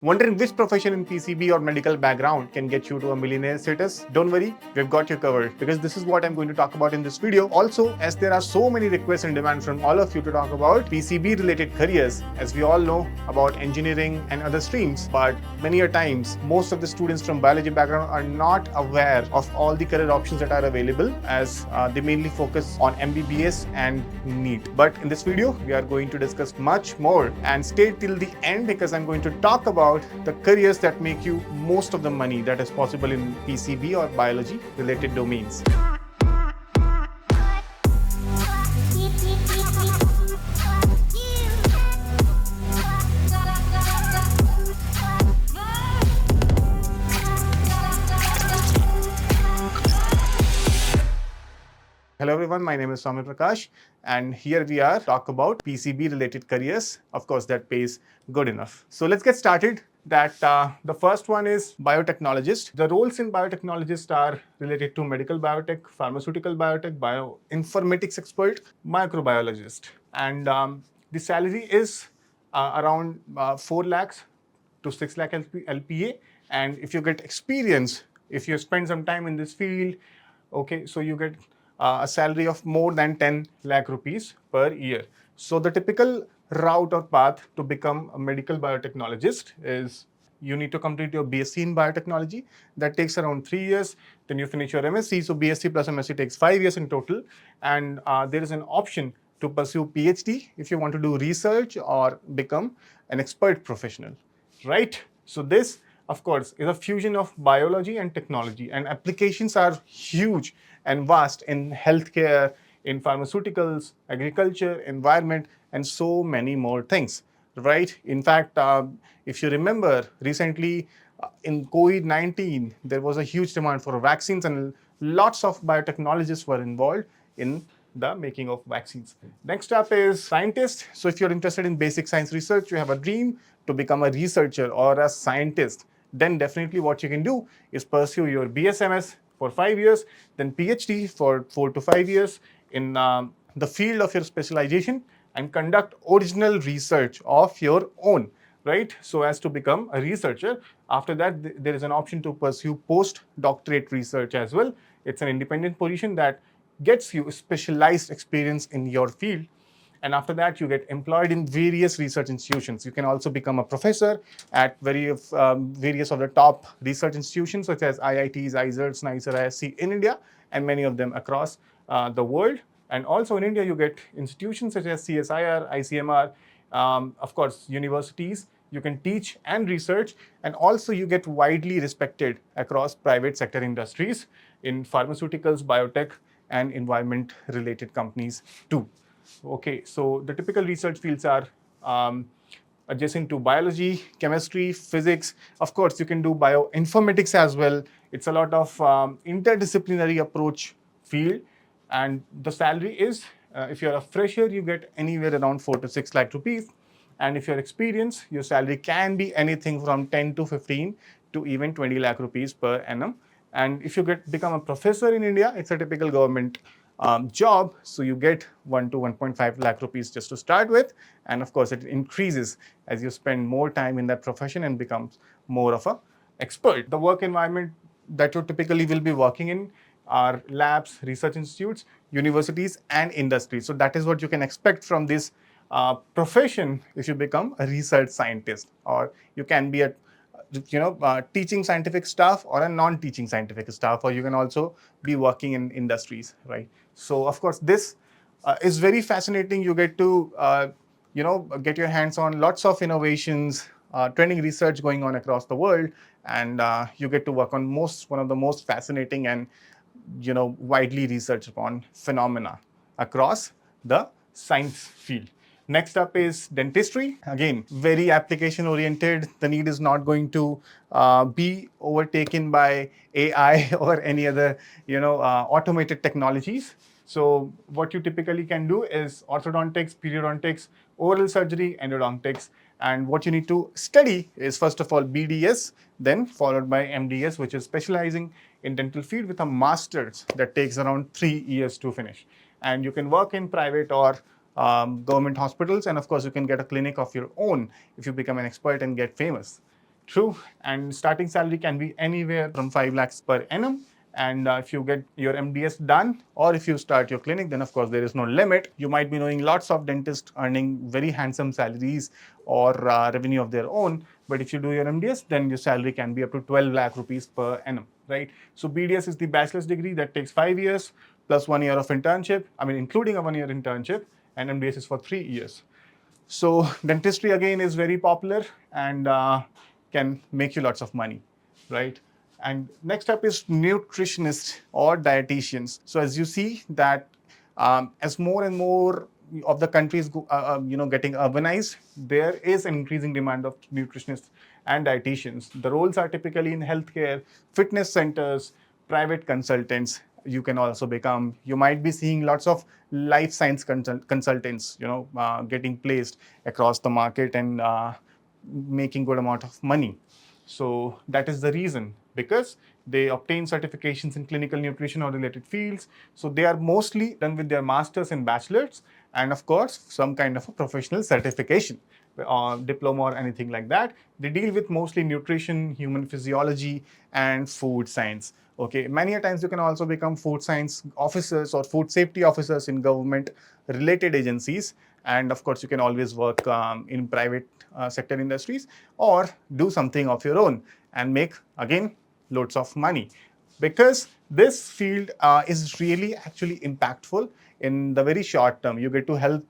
Wondering which profession in PCB or medical background can get you to a millionaire status? Don't worry, we've got you covered because this is what I'm going to talk about in this video. Also, as there are so many requests and demand from all of you to talk about PCB related careers, as we all know about engineering and other streams, but many a times, most of the students from biology background are not aware of all the career options that are available as they mainly focus on MBBS and NEET. But in this video, we are going to discuss much more and stay till the end because I'm going to talk about the careers that make you most of the money that is possible in PCB or biology related domains. Hello everyone, my name is Swami Prakash and here we are talk about PCB related careers, of course that pays good enough. So let's get started. The first one is biotechnologist. The roles in biotechnologist are related to medical biotech, pharmaceutical biotech, bioinformatics expert, microbiologist. And the salary is around 4 lakhs to 6 lakh LPA. And if you get experience, if you spend some time in this field, okay, so you get a salary of more than 10 lakh rupees per year. So the typical route or path to become a medical biotechnologist is you need to complete your BSc in biotechnology. That takes around 3 years. Then you finish your MSc. So BSc plus MSc takes 5 years in total. And there is an option to pursue PhD if you want to do research or become an expert professional, right? So this, of course, is a fusion of biology and technology, and applications are huge and vast in healthcare, in pharmaceuticals, agriculture, environment, and so many more things, right? In fact, if you remember recently in COVID-19, there was a huge demand for vaccines and lots of biotechnologists were involved in the making of vaccines. Next up is scientist. So if you're interested in basic science research, you have a dream to become a researcher or a scientist, then definitely what you can do is pursue your BSMS for 5 years, then PhD for 4 to 5 years in the field of your specialization and conduct original research of your own, right? So as to become a researcher. After that, there is an option to pursue postdoctorate research as well. It's an independent position that gets you specialized experience in your field. And after that, you get employed in various research institutions. You can also become a professor at various of the top research institutions such as IITs, IISERs, NISER, IISc in India, and many of them across the world. And also in India, you get institutions such as CSIR, ICMR, of course, universities. You can teach and research, and also you get widely respected across private sector industries in pharmaceuticals, biotech, and environment-related companies too. Okay, so the typical research fields are adjacent to biology, chemistry, physics. Of course, you can do bioinformatics as well. It's a lot of interdisciplinary approach field. And the salary is, if you're a fresher, you get anywhere around 4 to 6 lakh rupees. And if you're experienced, your salary can be anything from 10 to 15 to even 20 lakh rupees per annum. And if you become a professor in India, it's a typical government job. So you get 1 to 1.5 lakh rupees just to start with. And of course, it increases as you spend more time in that profession and becomes more of an expert. The work environment that you typically will be working in are labs, research institutes, universities, and industry. So that is what you can expect from this profession if you become a research scientist, or you can be a teaching scientific staff or a non-teaching scientific staff, or you can also be working in industries, right? So of course this is very fascinating. You get to get your hands on lots of innovations, trending research going on across the world, and you get to work on one of the most fascinating and widely researched upon phenomena across the science field. Next up is dentistry. Again, very application oriented. The need is not going to be overtaken by AI or any other automated technologies. So what you typically can do is orthodontics, periodontics, oral surgery, endodontics. And what you need to study is first of all BDS, then followed by MDS, which is specializing in dental field with a master's that takes around 3 years to finish. And you can work in private or government hospitals, and of course you can get a clinic of your own if you become an expert and get famous. True, and starting salary can be anywhere from 5 lakhs per annum. And if you get your MDS done, or if you start your clinic, then of course there is no limit. You might be knowing lots of dentists earning very handsome salaries or revenue of their own. But if you do your MDS, then your salary can be up to 12 lakh rupees per annum, right? So BDS is the bachelor's degree that takes 5 years plus 1 year of internship. I mean, including a 1 year internship, and MDS is for 3 years. So dentistry again is very popular and can make you lots of money, right? And next up is nutritionists or dietitians. So as you see that as more and more of the countries getting urbanized, there is an increasing demand of nutritionists and dietitians. The roles are typically in healthcare, fitness centers, private consultants. You can also become, you might be seeing lots of life science consultants, getting placed across the market and making good amount of money. So that is the reason, because they obtain certifications in clinical nutrition or related fields. So they are mostly done with their masters and bachelors, and of course some kind of a professional certification, diploma or anything like that. They deal with mostly nutrition, human physiology, and food science. Okay, many a times you can also become food science officers or food safety officers in government related agencies. And of course you can always work in private sector industries, or do something of your own and make again loads of money, because this field is really actually impactful in the very short term. You get to help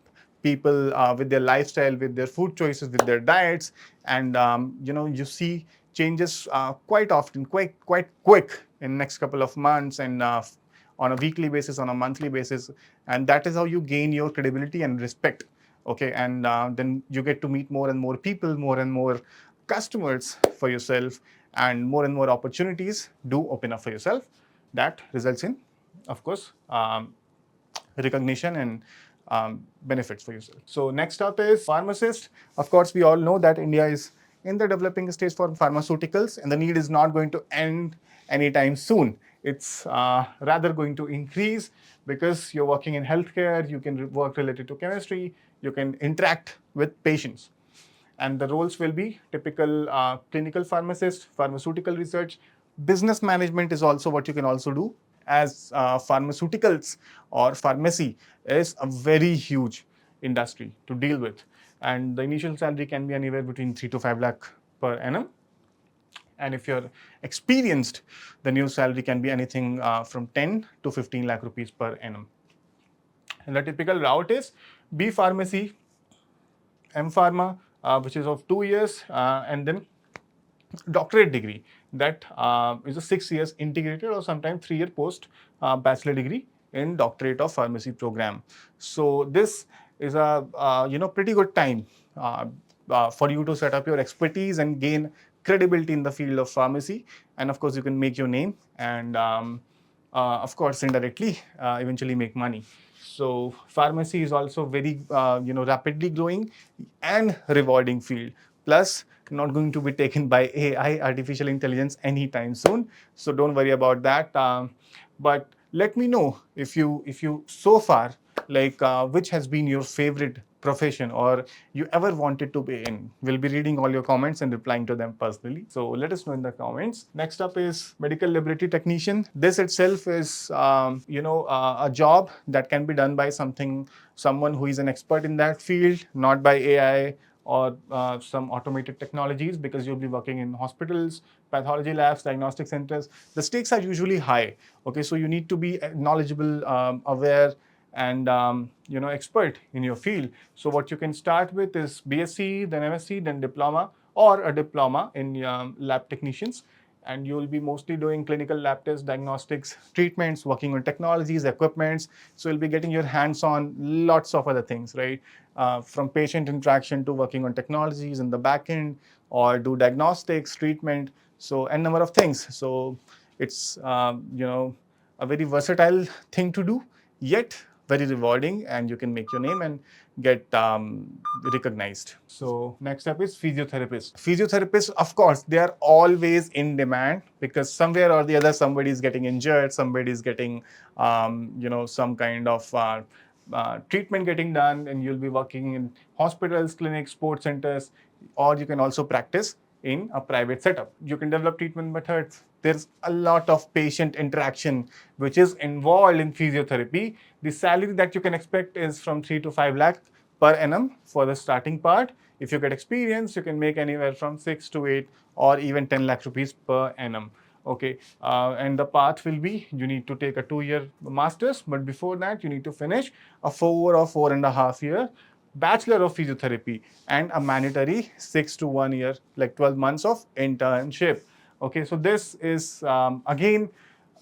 people with their lifestyle, with their food choices, with their diets, and you see changes quite often, quite quick in next couple of months, and on a weekly basis, on a monthly basis, and that is how you gain your credibility and respect. Okay, and then you get to meet more and more people, more and more customers for yourself, and more opportunities do open up for yourself. That results in, of course, recognition and benefits for yourself. So next up is pharmacist. Of course, we all know that India is in the developing stage for pharmaceuticals, and the need is not going to end anytime soon. It's rather going to increase, because you're working in healthcare, you can work related to chemistry, you can interact with patients. And the roles will be typical clinical pharmacist, pharmaceutical research. Business management is also what you can also do, as pharmaceuticals or pharmacy is a very huge industry to deal with. And the initial salary can be anywhere between 3 to 5 lakh per annum. And if you're experienced, the new salary can be anything from 10 to 15 lakh rupees per annum. And the typical route is B Pharmacy, M Pharma, which is of 2 years, and then doctorate degree. That is a 6 years integrated or sometimes 3 year post bachelor degree in doctorate of pharmacy program. So this is a pretty good time for you to set up your expertise and gain credibility in the field of pharmacy. And of course, you can make your name and of course indirectly eventually make money. So pharmacy is also very rapidly growing and rewarding field. Plus, not going to be taken by AI, artificial intelligence, anytime soon. So don't worry about that. But let me know if you so far, like which has been your favorite profession or you ever wanted to be in. We'll be reading all your comments and replying to them personally. So let us know in the comments. Next up is medical laboratory technician. This itself is a job that can be done by someone who is an expert in that field, not by AI or some automated technologies, because you'll be working in hospitals, pathology labs, diagnostic centers. The stakes are usually high. Okay, so you need to be knowledgeable, aware, and expert in your field. So what you can start with is BSc, then MSc, then diploma, or a diploma in lab technicians. And you will be mostly doing clinical lab tests, diagnostics, treatments, working on technologies, equipments. So you'll be getting your hands on lots of other things, right? From patient interaction to working on technologies in the back end, or do diagnostics, treatment, so a number of things. So it's a very versatile thing to do, yet very rewarding, and you can make your name and get recognized. So next up is physiotherapist. Physiotherapists, of course, they are always in demand, because somewhere or the other somebody is getting injured, somebody is getting some kind of treatment getting done, and you'll be working in hospitals, clinics, sports centers, or you can also practice in a private setup. You can develop treatment methods. There's a lot of patient interaction which is involved in physiotherapy. The salary that you can expect is from 3 to 5 lakh per annum for the starting part. If you get experience, you can make anywhere from 6 to 8 or even 10 lakh rupees per annum. Okay, and the path will be you need to take a 2-year master's, but before that you need to finish a 4 or 4.5 year Bachelor of Physiotherapy and a mandatory 6 to 1 year, like 12 months of internship. Okay, so this is again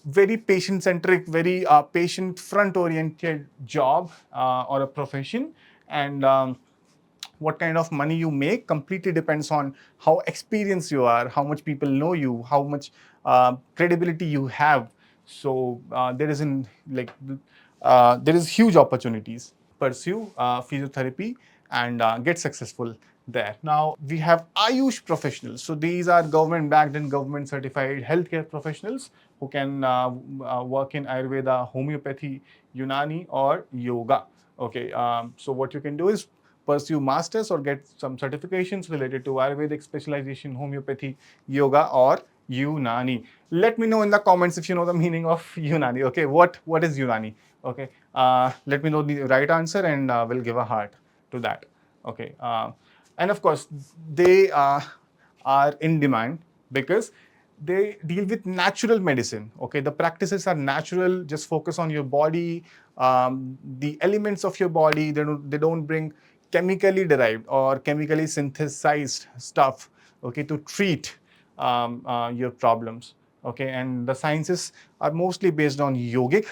very patient centric, very patient front oriented job or a profession, and what kind of money you make completely depends on how experienced you are, how much people know you, how much credibility you have. So there is huge opportunities. Pursue physiotherapy and get successful there. Now we have AYUSH professionals. So these are government backed and government certified healthcare professionals who can work in Ayurveda, homeopathy, Unani or yoga. Okay, so what you can do is pursue masters or get some certifications related to Ayurvedic specialization, homeopathy, yoga or Unani. Let me know in the comments if you know the meaning of Unani. Okay, what is Unani? Okay, let me know the right answer and we'll give a heart to that. Okay, and of course they are in demand because they deal with natural medicine. Okay, the practices are natural. Just focus on your body, the elements of your body. They don't bring chemically derived or chemically synthesized stuff. Okay, to treat your problems. Okay, and the sciences are mostly based on yogic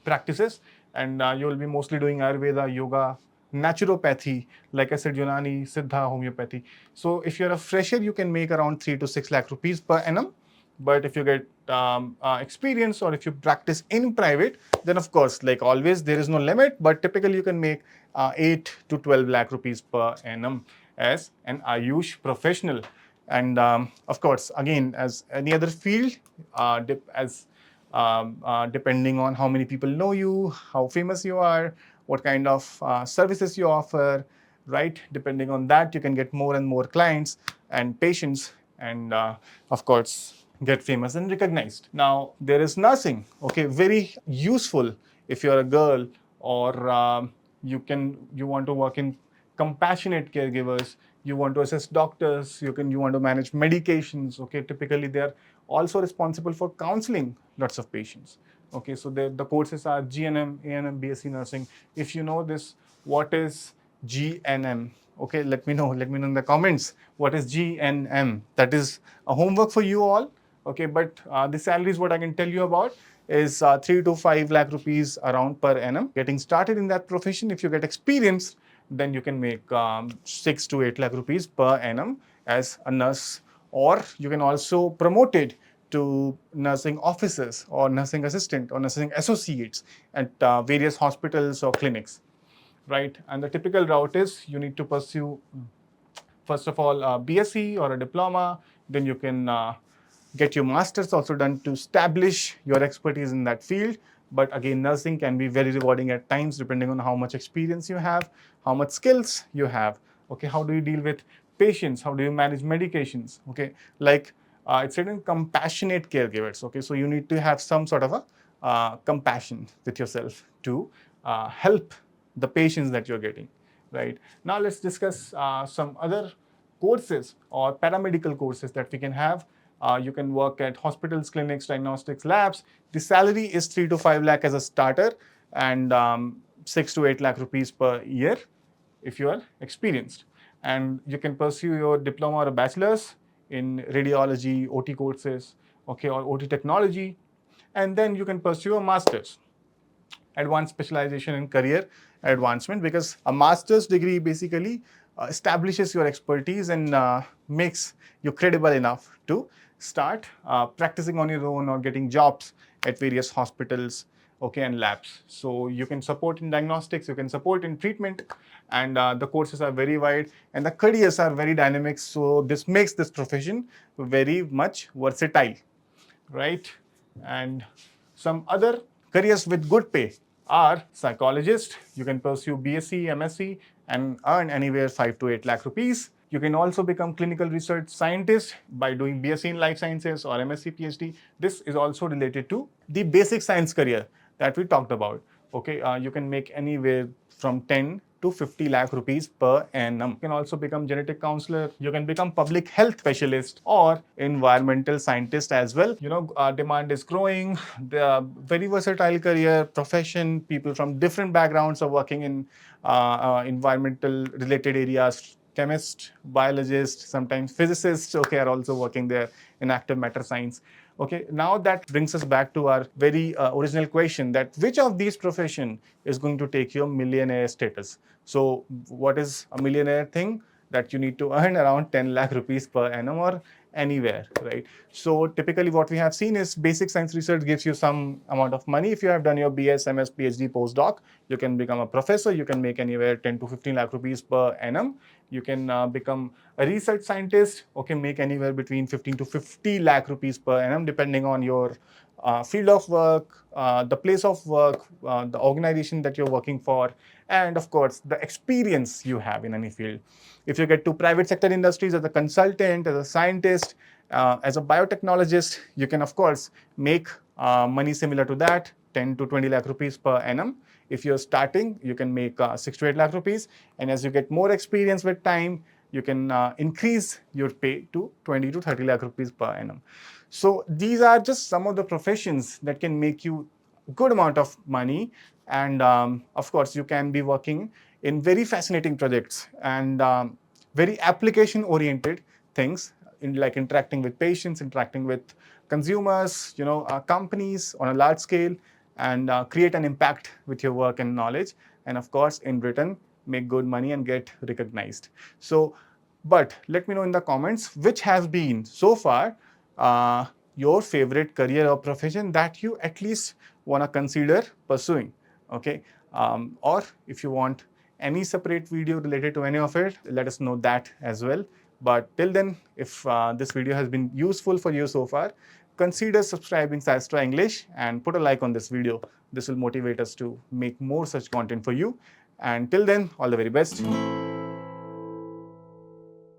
practices, and you will be mostly doing Ayurveda, yoga, naturopathy, like I said, Unani, Siddha, homeopathy. So if you're a fresher, you can make around 3 to 6 lakh rupees per annum. But if you get experience or if you practice in private, then of course, like always, there is no limit. But typically, you can make 8 to 12 lakh rupees per annum as an AYUSH professional. And of course, again, as any other field, depending on how many people know you, how famous you are, what kind of services you offer, right? Depending on that, you can get more and more clients and patients, and of course, get famous and recognized. Now, there is nursing, okay, very useful if you're a girl or you want to work in compassionate caregivers, you want to assist doctors, you want to manage medications. Okay, typically they are also responsible for counseling lots of patients. Okay, so the courses are GNM, ANM, BSc nursing. If you know this, what is GNM? Okay, let me know in the comments what is GNM. That is a homework for you all. Okay, but the salaries, what I can tell you about is 3 to 5 lakh rupees around per annum. Getting started in that profession, if you get experience, then you can make 6 to 8 lakh rupees per annum as a nurse, or you can also promote it to nursing officers or nursing assistant or nursing associates at various hospitals or clinics, right? And the typical route is you need to pursue, first of all, BSc or a diploma, then you can get your master's also done to establish your expertise in that field. But again, nursing can be very rewarding at times depending on how much experience you have, how much skills you have. Okay, how do you deal with patients? How do you manage medications? Okay, like it's certain compassionate caregivers. Okay, so you need to have some sort of a compassion with yourself to help the patients that you're getting. Right now, let's discuss some other courses or paramedical courses that we can have. You can work at hospitals, clinics, diagnostics, labs. The salary is 3 to 5 lakh as a starter, and 6 to 8 lakh rupees per year if you are experienced. And you can pursue your diploma or a bachelor's in radiology, OT courses, okay, or OT technology, and then you can pursue a master's, advanced specialization in career advancement, because a master's degree basically establishes your expertise and makes you credible enough to start practicing on your own or getting jobs at various hospitals, okay, and labs. So you can support in diagnostics, you can support in treatment, and the courses are very wide and the careers are very dynamic. So this makes this profession very much versatile, right? And some other careers with good pay are psychologist. You can pursue BSc, MSc and earn anywhere 5 to 8 lakh rupees. You can also become clinical research scientist by doing BSc in life sciences or MSc PhD. This is also related to the basic science career that we talked about. Okay, you can make anywhere from 10 to 50 lakh rupees per annum. You can also become genetic counselor. You can become public health specialist or environmental scientist as well. Demand is growing. The very versatile career, profession. People from different backgrounds are working in environmental related areas. Chemists, biologists, sometimes physicists, okay, are also working there in active matter science. Okay, now that brings us back to our very original question, that which of these profession is going to take you a millionaire status? So what is a millionaire thing? That you need to earn around 10 lakh rupees per annum or anywhere, right? So typically what we have seen is basic science research gives you some amount of money. If you have done your BS, MS, PhD, postdoc, you can become a professor. You can make anywhere 10 to 15 lakh rupees per annum. You can become a research scientist, okay, make anywhere between 15 to 50 lakh rupees per annum, depending on your field of work, the place of work, the organization that you're working for, and of course, the experience you have in any field. If you get to private sector industries as a consultant, as a scientist, as a biotechnologist, you can of course make money similar to that, 10 to 20 lakh rupees per annum. If you're starting, you can make 6 to 8 lakh rupees. And as you get more experience with time, you can increase your pay to 20 to 30 lakh rupees per annum. So these are just some of the professions that can make you a good amount of money. And of course, you can be working in very fascinating projects and very application-oriented things, like interacting with patients, interacting with consumers, companies on a large scale, and create an impact with your work and knowledge. And of course, in return, make good money and get recognized. So, but let me know in the comments which has been so far your favorite career or profession that you at least want to consider pursuing. Okay, or if you want any separate video related to any of it, let us know that as well. But till then, if this video has been useful for you so far, consider subscribing SciAstra English and put a like on this video. This will motivate us to make more such content for you. And till then, all the very best.